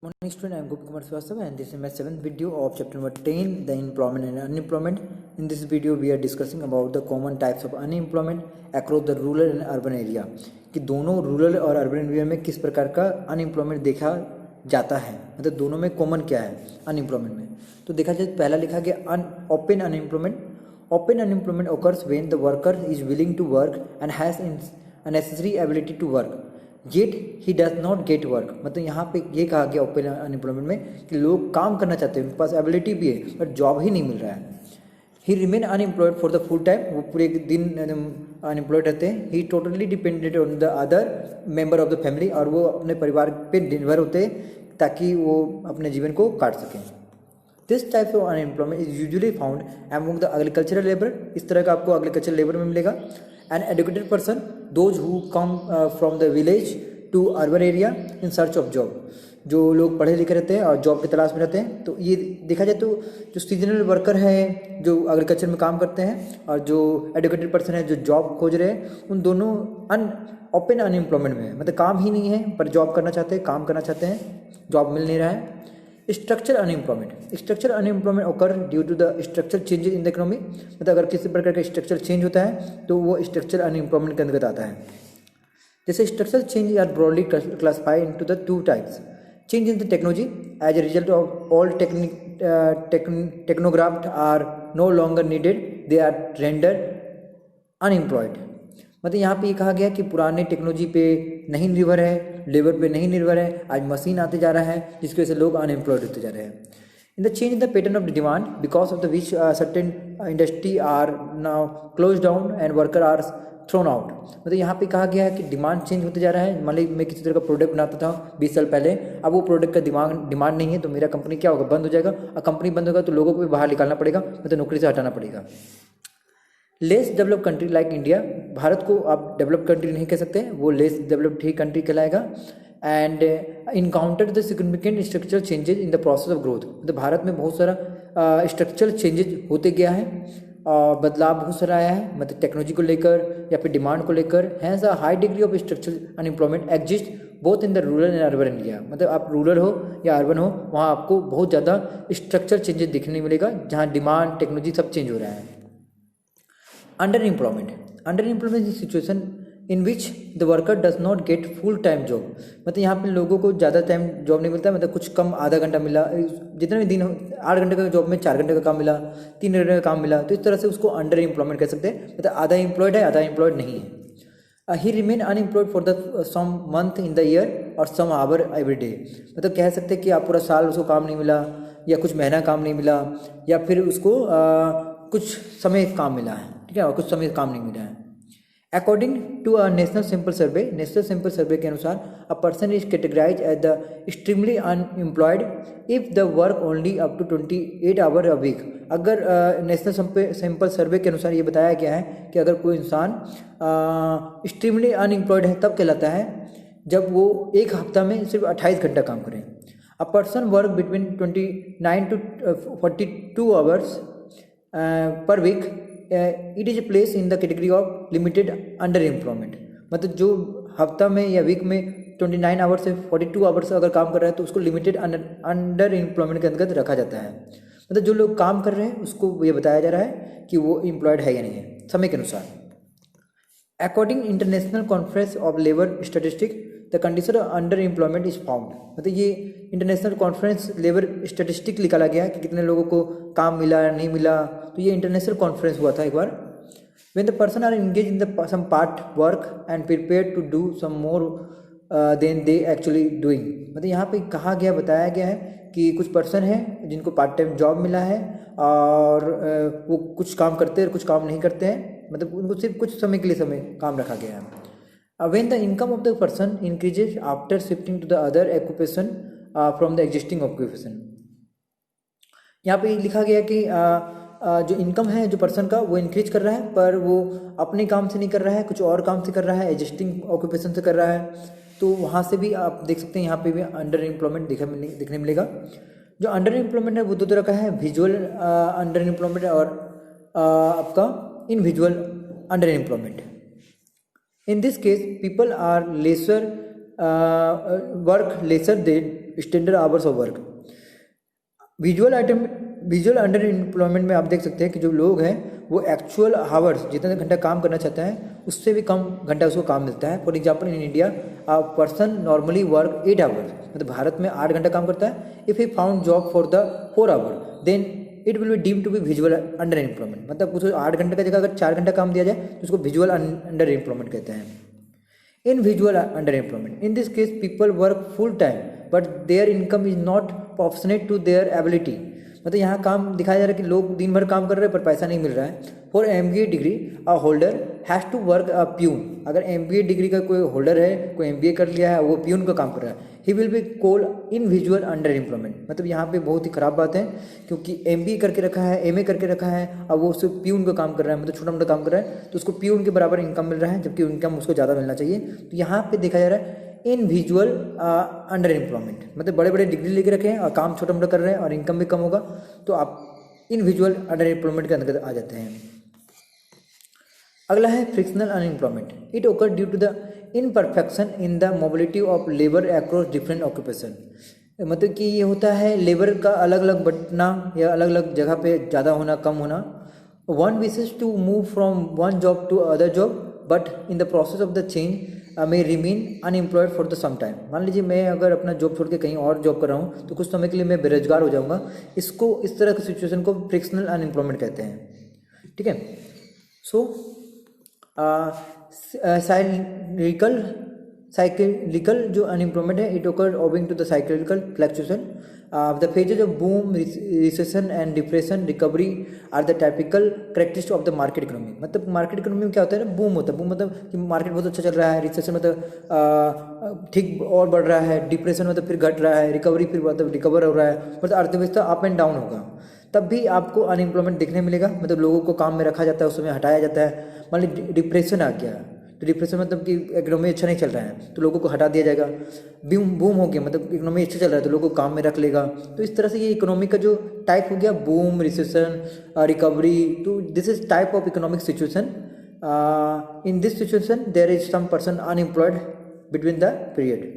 Morning student, I am Gupta Kumar Srivastava and this is my 7th video of chapter number 10, the employment and unemployment. In this video we are discussing about the common types of unemployment across the rural and urban area कि दोनों rural और urban area में किस प्रकार का unemployment देखा जाता है, मतलब दोनों में कॉमन क्या है अनएम्प्लॉयमेंट में। तो देखा जाए पहला लिखा गया open unemployment. Open unemployment occurs when the worker is willing to work and has a necessary ability to work yet he does not get work। मतलब यहाँ पे ये कहा गया ओपन अनएम्प्लॉयमेंट में कि लोग काम करना चाहते हैं, उनके पास एबिलिटी भी है बट जॉब ही नहीं मिल रहा है। He remain unemployed for the full time, वो पूरे दिन अनएम्प्लॉयड रहते हैं। He totally dependent on the other member of the family, और वो अपने परिवार पे निर्भर होते हैं ताकि वो अपने जीवन को काट सकें। This type of unemployment is usually found among the agricultural labour, इस तरह का आपको एग्रीकल्चरल लेबर में मिलेगा। An educated person, those who come from the village to urban area in search of job, जो लोग पढ़े लिखे रहते हैं और जॉब की तलाश में रहते हैं। तो ये देखा जाए तो जो सीजनल वर्कर है जो एग्रीकल्चर में काम करते हैं और जो एजुकेटेड पर्सन है जो जॉब खोज रहे हैं, उन दोनों ओपन अनएम्प्लॉयमेंट में है, मतलब काम ही नहीं है पर जॉब करना चाहते हैं, काम करना चाहते हैं, जॉब मिल नहीं रहा है। Structure unemployment, structure unemployment occur due to the structure changes in the economy, मतलब अगर किसी प्रकार का स्ट्रक्चर चेंज होता है तो वो स्ट्रक्चर अनएम्प्लॉयमेंट के अंतर्गत आता है। जैसे structural change are broadly classified into the two types. Change in the technology, as a result of all technocrafts are no longer needed, they are render unemployed. मतलब यहाँ पे ये कहा गया कि पुराने टेक्नोलॉजी पे नहीं निर्भर है, लेबर पे नहीं निर्भर है, आज मशीन आते जा रहा है जिसकी वजह से लोग अनएम्प्लॉयड होते जा रहे हैं। In the change in the pattern of the demand because of the which certain industry are now close down and worker are thrown out. मतलब यहाँ पे कहा गया है कि डिमांड चेंज होते जा रहा है। मान ली मैं किसी तरह का प्रोडक्ट बनाता था 20 साल पहले, अब वो प्रोडक्ट का डिमांड नहीं है तो मेरा कंपनी क्या होगा, बंद हो जाएगा। और कंपनी बंद होगा तो लोगों को भी बाहर निकालना पड़ेगा, मतलब नौकरी से हटाना पड़ेगा। Less developed country like India, Bharat को आप डेवलप्ड कंट्री नहीं कह सकते, वो लेस डेवलप्ड ही कंट्री कहलाएगा। And encountered the significant structural changes in the process of growth, मतलब भारत में बहुत सारा स्ट्रक्चरल चेंजेस होते गया है और बदलाव बहुत सारा आया है, मतलब टेक्नोलॉजी को लेकर या फिर डिमांड को लेकर। Has a high degree of structural unemployment exist both in the rural and urban area, मतलब आप रूरल हो या अर्बन हो वहाँ आपको बहुत ज़्यादा स्ट्रक्चरल चेंजेस देखने मिलेगा जहाँ डिमांड टेक्नोलॉजी सब चेंज हो रहा है। Under employment is situation in which the worker does not get full time job, मतलब यहाँ पे लोगों को ज़्यादा टाइम जॉब नहीं मिलता, मतलब कुछ कम आधा घंटा मिला, जितने भी दिन 8 घंटे का जॉब में 4 घंटे का काम मिला, 3 घंटे का काम मिला, तो इस तरह से उसको अंडर एम्प्लॉयमेंट कह सकते हैं, मतलब आधा एम्प्लॉयड है आधा एम्प्लॉयड नहीं है। He remain unemployed for the some month in the year और सम आवर एवरी डे, मतलब कह सकते हैं कि आप पूरा साल उसको काम नहीं मिला या कुछ महीना काम नहीं मिला या फिर उसको कुछ समय काम मिला है, ठीक है, और कुछ समय काम नहीं मिला है। According to a national sample survey के अनुसार a person is categorise as the extremely unemployed if the work only up to 28 hour a week. अगर नेशनल सैंपल सर्वे के अनुसार ये बताया गया है कि अगर कोई इंसान एक्सट्रीमली अनएम्प्लॉयड है तब कहलाता है जब वो एक हफ्ता में सिर्फ 28 घंटा काम करे। A person work between 29 to 42 hours per week, it is place in the category of limited under employment, मतलब जो हफ्ता में या वीक में 29 आवर से 42 आवर्स अगर काम कर रहा है तो उसको लिमिटेड अंडर एम्प्लॉयमेंट के अंतर्गत रखा जाता है। मतलब जो लोग काम कर रहे हैं उसको ये बताया जा रहा है कि वो एम्प्लॉयड है या नहीं है समय के अनुसार। According international conference of labour statistics the condition of under employment is found, मतलब ये इंटरनेशनल कॉन्फ्रेंस लेबर स्टैटिस्टिक निकाला गया कि कितने लोगों को काम मिला या नहीं मिला, तो ये इंटरनेशनल कॉन्फ्रेंस हुआ था एक बार। When the person are engage in the some part work and prepare to do some more than they actually doing, मतलब यहाँ पे कहा गया बताया गया है कि कुछ पर्सन है जिनको पार्ट टाइम जॉब मिला है और वो कुछ काम करते हैं और कुछ काम नहीं करते हैं, मतलब उनको सिर्फ कुछ समय के लिए काम रखा गया है। When the income of the person increases after shifting to the other occupation from the existing occupation, यहाँ पे लिखा गया कि जो इनकम है जो पर्सन का वो इंक्रीज कर रहा है पर वो अपने काम से नहीं कर रहा है, कुछ और काम से कर रहा है, एग्जिस्टिंग ऑक्यूपेशन से कर रहा है, तो वहाँ से भी आप देख सकते हैं यहाँ पे भी अंडर एम्प्लॉयमेंट देखने मिलेगा। जो अंडर एम्प्लॉयमेंट है वो दो तरह का है, विजुअल अंडर एम्प्लॉयमेंट और आपका invisible under employment. In this case, people are work lesser than standard hours of work. Visible under employment में आप देख सकते हैं कि जो लोग हैं वो एक्चुअल आवर्स जितने घंटा काम करना चाहता है उससे भी कम घंटा उसको काम मिलता है। For example in India a person normally work 8 hours, मतलब भारत में 8 घंटा काम करता है। If he found job for the 4 hour then it will be deem to be visual under employment, मतलब उसको 8 घंटे का जगह अगर 4 घंटा काम दिया जाए तो उसको विजुअल अंडर एम्प्लॉयमेंट कहते हैं। In visual under employment in this case people work full time but their income is not proportionate to their ability, मतलब यहाँ काम दिखाया जा रहा है कि लोग दिन भर काम कर रहे हैं पर पैसा नहीं मिल रहा है। For MBA degree a holder has to work a peon, अगर MBA डिग्री का कोई होल्डर है, कोई MBA कर लिया है, वो प्यून का काम कर रहा है, he will be call in visual under employment. मतलब यहाँ पे बहुत ही ख़राब बात है क्योंकि MBA करके रखा है, MA करके रखा है, अब वो सिर्फ प्यून का काम कर रहा है, मतलब छोटा मोटा काम कर रहा है, तो उसको प्यून के बराबर इनकम मिल रहा है जबकि इनकम उसको ज़्यादा मिलना चाहिए। तो यहाँ पे देखा जा रहा है इन विजुअल अंडर एम्प्लॉयमेंट, मतलब बड़े बड़े डिग्री लेके रखे हैं और काम छोटा मोटा कर रहे हैं और इनकम भी कम होगा, तो आप इन विजुअल अंडर एम्प्लॉयमेंट के अंतर्गत आ जाते हैं। अगला है frictional unemployment. It occur due to the imperfection in the mobility of labour across different occupation, मतलब कि ये होता है लेबर का अलग अलग बंटना या अलग अलग जगह पे ज़्यादा होना कम होना। One wishes to move from one job to other job but in the process of the change may remain unemployed for the some time। मान लीजिए मैं अगर अपना जॉब छोड़ के कहीं और जॉब कर रहा हूँ तो कुछ समय के लिए मैं बेरोजगार हो जाऊँगा, इसको इस तरह की सिचुएशन को फ्रिक्शनल अनएम्प्लॉयमेंट कहते हैं। ठीक है, सो साइक्लिकल जो अनएम्प्लॉयमेंट है it occur owing to the cyclical fluctuation the phases of boom recession and depression recovery are the typical characteristic of the market economy. मतलब मार्केट इकोनॉमी में क्या होता है ना, बूम होता है, बूम मतलब कि मार्केट बहुत अच्छा चल रहा है, रिसेशन मतलब ठीक और बढ़ रहा है, डिप्रेशन मतलब फिर घट रहा है, रिकवरी फिर मतलब रिकवर हो रहा है, मतलब अर्थव्यवस्था अप एंड डाउन होगा, तब भी आपको अनएम्प्लॉयमेंट देखने मिलेगा, मतलब लोगों को काम में रखा जाता है, उस समय हटाया जाता है। मान लीजिए डिप्रेशन आ गया तो डिप्रेशन मतलब कि इकोनॉमी अच्छा नहीं चल रहा है तो लोगों को हटा दिया जाएगा। बूम हो गया मतलब इकोनॉमी अच्छा चल रहा है तो लोगों को काम में रख लेगा। तो इस तरह से ये इकोनॉमी का जो टाइप हो गया बूम, रिसेशन, रिकवरी, तो this is type of economic situation. In this situation there is some person unemployed between the period.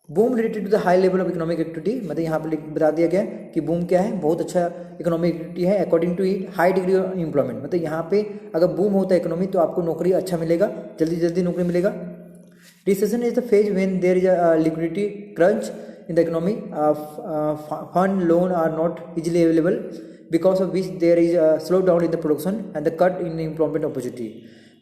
Boom related to the high level of economic activity, मतलब यहाँ पर बता दिया गया कि बूम क्या है, बहुत अच्छा इकोनॉमिक एक्टिविटी है according to it high degree of employment, मतलब यहाँ पे अगर बूम होता है इकोनॉमी तो आपको नौकरी अच्छा मिलेगा, जल्दी जल्दी नौकरी मिलेगा। Recession is the phase when there is a liquidity crunch in the economy, fund loan are not easily available because of which there is a slow down in the production and the cut in employment opportunity.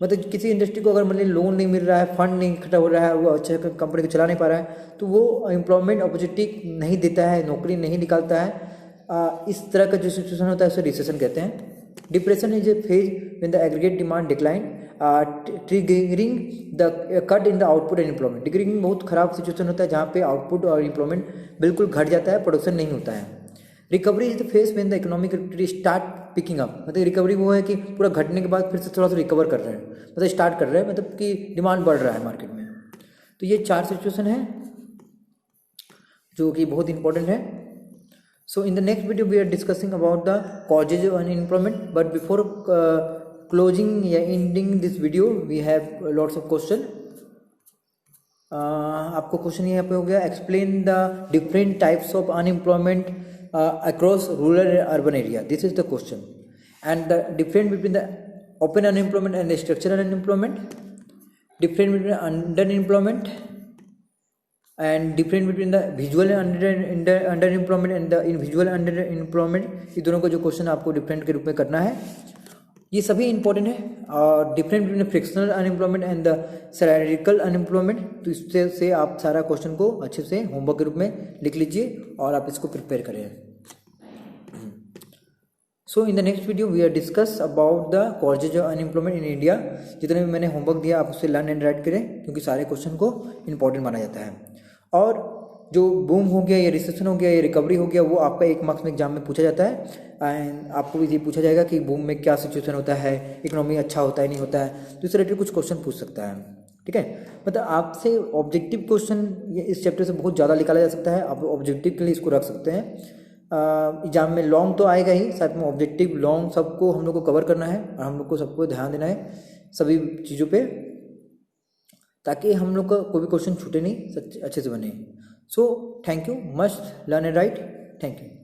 मतलब किसी industry को अगर मतलब loan नहीं मिल रहा है, fund नहीं इकट्ठा हो रहा है, वो अच्छे कंपनी को चला नहीं पा रहा है तो वो एम्प्लॉयमेंट अपॉर्चुनिटी नहीं देता है, नौकरी नहीं निकालता है। इस तरह का जो सिचुएशन होता है उसे रिसेशन कहते हैं। Depression is A phase when the aggregate demand decline triggering the cut in the output and employment. Triggering बहुत खराब सिचुएशन होता है जहाँ पे आउटपुट और एम्प्लॉयमेंट बिल्कुल घट जाता है, प्रोडक्शन नहीं होता है। Recovery is the phase when the economic activity start picking up, मतलब रिकवरी वो है कि पूरा घटने के बाद फिर से थोड़ा सा रिकवर कर रहे हैं, मतलब स्टार्ट कर रहे हैं, मतलब कि डिमांड बढ़ रहा है मार्केट में। तो ये 4 सिचुएशन है जो कि बहुत इंपॉर्टेंट है। So in the next video we are discussing about the causes of unemployment, but before closing या ending this video we have lots of question. आपको क्वेश्चन यहाँ पे हो गया, explain the different types of unemployment across rural and urban area. This is the question. And the difference between the open unemployment and the structural unemployment, difference between underemployment and difference between the visual underemployment and the invisual underemployment, ये दोनों का जो question आपको different के रूप में करना है, ये सभी इंपॉर्टेंट है। और difference between frictional unemployment and the cyclical unemployment, तो इससे से आप सारा क्वेश्चन को अच्छे से होमवर्क के रूप में लिख लीजिए और आप इसको प्रिपेयर करें। So in the next video we are discuss about the causes of unemployment in India. जितने भी मैंने होमवर्क दिया आप उससे लर्न एंड राइट करें क्योंकि सारे क्वेश्चन को इंपॉर्टेंट माना जाता है। और जो बूम हो गया या रिसेशन हो गया या रिकवरी हो गया वो आपका 1 मार्क्स में एग्जाम में पूछा जाता है। एंड आपको भी ये पूछा जाएगा कि बूम में क्या सिचुएशन होता है, इकोनॉमी अच्छा होता है नहीं होता है, तो इससे रिलेटेड कुछ क्वेश्चन पूछ सकता है। ठीक है, मतलब आपसे ऑब्जेक्टिव क्वेश्चन इस चैप्टर से बहुत ज़्यादा निकाला जा सकता है, आप ऑब्जेक्टिव के लिए इसको रख सकते हैं। एग्जाम में लॉन्ग तो आएगा ही, साथ में ऑब्जेक्टिव लॉन्ग सबको हम लोग को कवर करना है और हम लोग को सबको ध्यान देना है सभी चीज़ों पे, ताकि हम लोग का कोई भी क्वेश्चन छूटे नहीं, अच्छे से बने। So thank you, must learn and right. Thank you.